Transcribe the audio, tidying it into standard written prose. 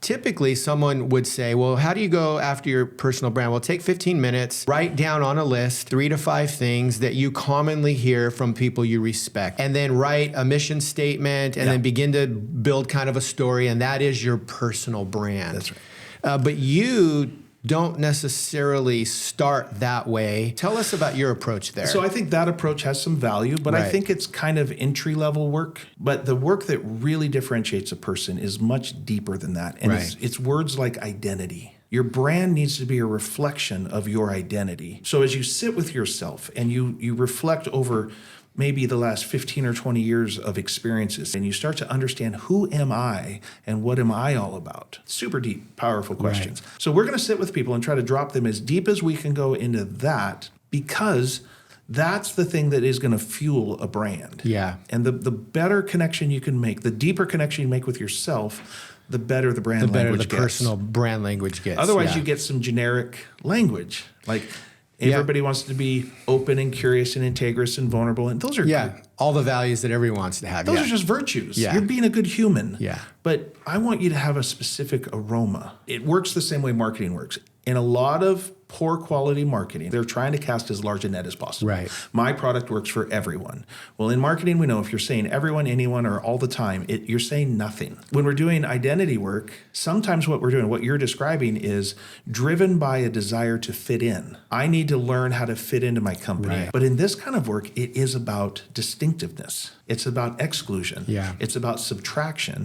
typically someone would say, well, how do you go after your personal brand? Well, take 15 minutes, write down on a list 3 to 5 things that you commonly hear from people you respect, and then write a mission statement and then begin to build kind of a story, and that is your personal brand. That's right. But you don't necessarily start that way. Tell us about your approach there. So I think that approach has some value, but I think it's kind of entry-level work. But the work that really differentiates a person is much deeper than that. And it's words like identity. Your brand needs to be a reflection of your identity. So as you sit with yourself and you reflect over maybe the last 15 or 20 years of experiences, and you start to understand, who am I and what am I all about? Super deep, powerful questions. So we're going to sit with people and try to drop them as deep as we can go into that, because that's the thing that is going to fuel a brand. Yeah. And the better connection you can make, the deeper connection you make with yourself, the better the brand language gets. The better the personal brand language gets. Otherwise, you get some generic language. Like, everybody wants to be open and curious and integrous and vulnerable. And those are good. All the values that everyone wants to have. Those are just virtues. Yeah. You're being a good human. Yeah. But I want you to have a specific aroma. It works the same way marketing works. In a lot of poor quality marketing, they're trying to cast as large a net as possible. Right. My product works for everyone. Well, in marketing, we know if you're saying everyone, anyone, or all the time, you're saying nothing. When we're doing identity work, sometimes what we're doing, what you're describing, is driven by a desire to fit in. I need to learn how to fit into my company. Right. But in this kind of work, it is about distinctiveness. It's about exclusion. Yeah. It's about subtraction.